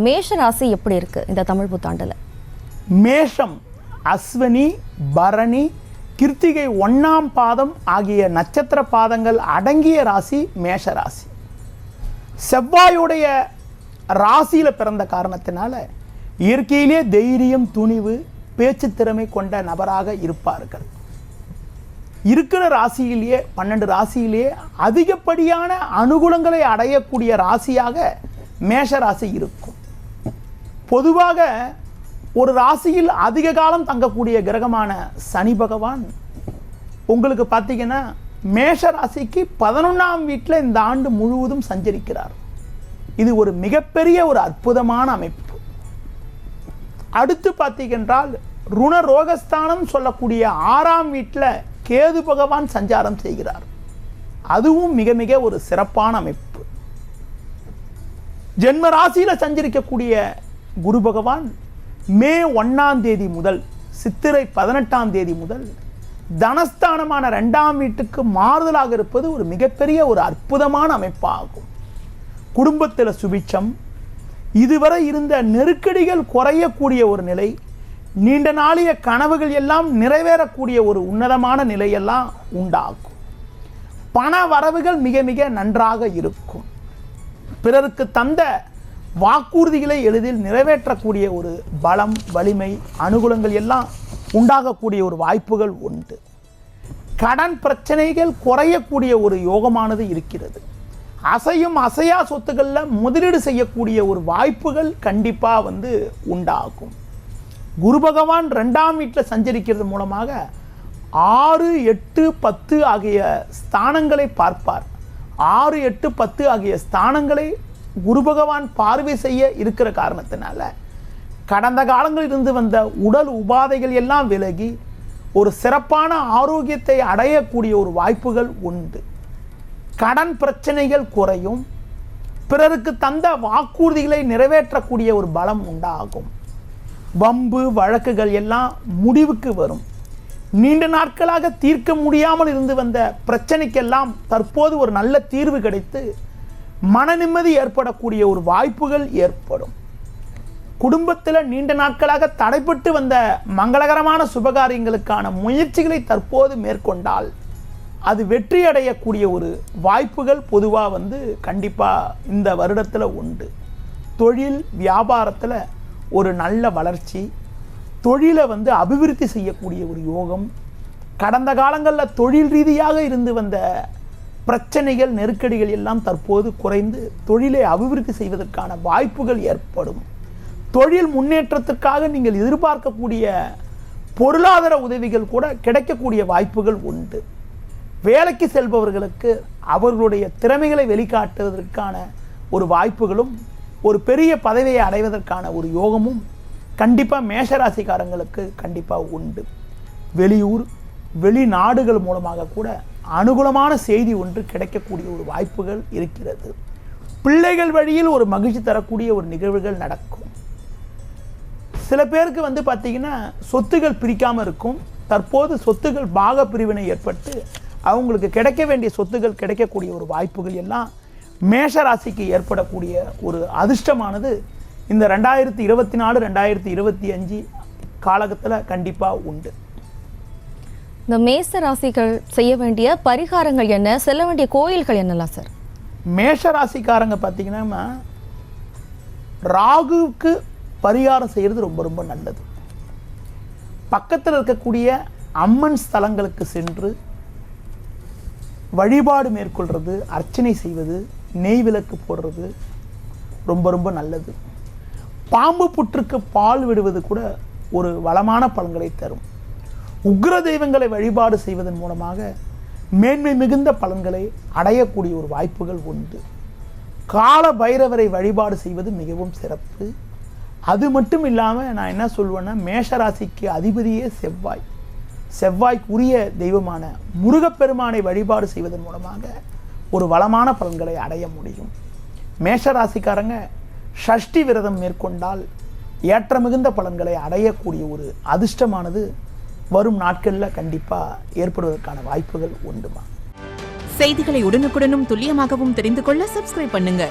மேஷ ராசி எப்படி இருக்கு இந்த தமிழ் புத்தாண்டுல? மேஷம் அஸ்வினி, பரணி, கிருத்திகை 1ஆம் பாதம் ஆகிய நட்சத்திர பாதங்கள் அடங்கிய ராசி மேஷ ராசி. செவ்வாயுடைய ராசியில் பிறந்த காரணத்தினால இயற்கையிலே தைரியம், துணிவு, பேச்சு திறமை கொண்ட நபராக இருப்பார்கள். இருக்கிற ராசியிலேயே 12 ராசியிலேயே அதிகப்படியான அனுகூலங்களை அடையக்கூடிய ராசியாக மேஷ ராசி இருக்கும். பொதுவாக ஒரு ராசியில் அதிக காலம் தங்கக்கூடிய கிரகமான சனி பகவான் உங்களுக்கு பார்த்தீங்கன்னா மேஷ ராசிக்கு 11ஆம் வீட்டில் இந்த ஆண்டு முழுவதும் சஞ்சரிக்கிறார். இது ஒரு மிகப்பெரிய ஒரு அற்புதமான அமைப்பு. அடுத்து பார்த்தீங்கன்றால் ருண ரோகஸ்தானம் சொல்லக்கூடிய 6ஆம் வீட்டில் கேது பகவான் சஞ்சாரம் செய்கிறார். அதுவும் மிக மிக ஒரு சிறப்பான அமைப்பு. ஜென்ம ராசியில் சஞ்சரிக்கக்கூடிய குரு பகவான் மே 1ஆம் தேதி முதல் சித்திரை 18ஆம் தேதி முதல் தனஸ்தானமான 2ஆம் வீட்டுக்கு மாறுதலாக இருப்பது ஒரு மிகப்பெரிய ஒரு அற்புதமான அமைப்பாகும். குடும்பத்தில் சுபிட்சம், இதுவரை இருந்த நெருக்கடிகள் குறையக்கூடிய ஒரு நிலை, நீண்ட நாளிய கனவுகள் எல்லாம் நிறைவேறக்கூடிய ஒரு உன்னதமான நிலையெல்லாம் உண்டாகும். பண வரவுகள் மிக மிக நன்றாக இருக்கும். பிறருக்கு தந்த வாக்குறுதிகளை எளிதில் நிறைவேற்றக்கூடிய ஒரு பலம், வலிமை, அனுகூலங்கள் எல்லாம் உண்டாகக்கூடிய ஒரு வாய்ப்புகள் உண்டு. கடன் பிரச்சனைகள் குறையக்கூடிய ஒரு யோகமானது இருக்கிறது. அசையும் அசையா சொத்துக்களில் முதலீடு செய்யக்கூடிய ஒரு வாய்ப்புகள் கண்டிப்பாக உண்டாகும். குரு பகவான் 2ஆம் வீட்டில் சஞ்சரிக்கிறது மூலமாக 6, 8, 10 ஆகிய ஸ்தானங்களை பார்ப்பார். 6, 8, 10 ஆகிய ஸ்தானங்களை குரு பகவான் பார்வை செய்ய இருக்கிற காரணத்தினால கடந்த காலங்களில் இருந்து வந்த உடல் உபாதைகள் எல்லாம் விலகி ஒரு சிறப்பான ஆரோக்கியத்தை அடையக்கூடிய ஒரு வாய்ப்புகள் உண்டு. கடன் பிரச்சனைகள் குறையும். பிறருக்கு தந்த வாக்குறுதிகளை நிறைவேற்றக்கூடிய ஒரு பலம் உண்டாகும். வம்பு வழக்குகள் எல்லாம் முடிவுக்கு வரும். நீண்ட நாட்களாக தீர்க்க முடியாமல் இருந்து வந்த பிரச்சனைக்கெல்லாம் தற்போது ஒரு நல்ல தீர்வு கிடைத்து மன நிம்மதி ஏற்படக்கூடிய ஒரு வாய்ப்புகள் ஏற்படும். குடும்பத்தில் நீண்ட நாட்களாக தடைப்பட்டு வந்த மங்களகரமான சுபகாரியங்களுக்கான முயற்சிகளை தற்போது மேற்கொண்டால் அது வெற்றி அடையக்கூடிய ஒரு வாய்ப்புகள் பொதுவாக கண்டிப்பாக இந்த வருடத்தில் உண்டு. தொழில் வியாபாரத்தில் ஒரு நல்ல வளர்ச்சி, தொழிலை அபிவிருத்தி செய்யக்கூடிய ஒரு யோகம். கடந்த காலங்களில் தொழில் ரீதியாக இருந்து வந்த பிரச்சனைகள், நெருக்கடிகள் எல்லாம் தற்போது குறைந்து தொழிலை அபிவிருத்தி செய்வதற்கான வாய்ப்புகள் ஏற்படும். தொழில் முன்னேற்றத்திற்காக நீங்கள் எதிர்பார்க்கக்கூடிய பொருளாதார உதவிகள் கூட கிடைக்கக்கூடிய வாய்ப்புகள் உண்டு. வேலைக்கு செல்பவர்களுக்கு அவர்களுடைய திறமைகளை வெளிக்காட்டுவதற்கான ஒரு வாய்ப்புகளும் ஒரு பெரிய பதவியை அடைவதற்கான ஒரு யோகமும் கண்டிப்பாக மேஷராசிக்காரங்களுக்கு கண்டிப்பாக உண்டு. வெளியூர் வெளிநாடுகள் மூலமாக கூட அனுகூலமான செய்தி ஒன்று கிடைக்கக்கூடிய ஒரு வாய்ப்புகள் இருக்கிறது. பிள்ளைகள் வழியில் ஒரு மகிழ்ச்சி தரக்கூடிய ஒரு நிகழ்வுகள் நடக்கும். சில பேருக்கு பார்த்தீங்கன்னா சொத்துகள் பிரிக்காமல் இருக்கும். தற்போது சொத்துகள் பாக பிரிவினை ஏற்பட்டு அவங்களுக்கு கிடைக்க வேண்டிய சொத்துகள் கிடைக்கக்கூடிய ஒரு வாய்ப்புகள் எல்லாம் மேஷராசிக்கு ஏற்படக்கூடிய ஒரு அதிர்ஷ்டமானது இந்த 2024 2025 காலகட்டத்தில் கண்டிப்பாக உண்டு. இந்த மேஷ ராசிகள் செய்ய வேண்டிய பரிகாரங்கள் என்ன, செல்ல வேண்டிய கோயில்கள் என்னலாம் சார்? மேஷ ராசிக்காரங்க பார்த்தீங்கன்னா ராகுவுக்கு பரிகாரம் செய்கிறது ரொம்ப ரொம்ப நல்லது. பக்கத்தில் இருக்கக்கூடிய அம்மன் ஸ்தலங்களுக்கு சென்று வழிபாடு மேற்கொள்வது, அர்ச்சனை செய்வது, நெய் விளக்கு போடுறது ரொம்ப ரொம்ப நல்லது. பாம்பு புற்றுக்கு பால் விடுவது கூட ஒரு வளமான பலன்களை தரும். உக்ர தெய்வங்களை வழிபாடு செய்வதன் மூலமாக மேன்மை மிகுந்த பலன்களை அடையக்கூடிய ஒரு வாய்ப்புகள் உண்டு. கால பைரவரை வழிபாடு செய்வது மிகவும் சிறப்பு. அது மட்டும் இல்லாமல் நான் என்ன சொல்வேன்னா, மேஷராசிக்கு அதிபதியே செவ்வாய். செவ்வாய்க்குரிய தெய்வமான முருகப்பெருமானை வழிபாடு செய்வதன் மூலமாக ஒரு வளமான பலன்களை அடைய முடியும். மேஷராசிக்காரங்க ஷஷ்டி விரதம் மேற்கொண்டால் ஏற்ற மிகுந்த பலன்களை அடையக்கூடிய ஒரு அதிர்ஷ்டமானது வரும் நாட்களில் கண்டிப்பாக ஏற்படுவதற்கான வாய்ப்புகள் உண்டுமா. செய்திகளை உடனுக்குடனும் துல்லியமாகவும் தெரிந்து கொள்ள சப்ஸ்கிரைப் பண்ணுங்க.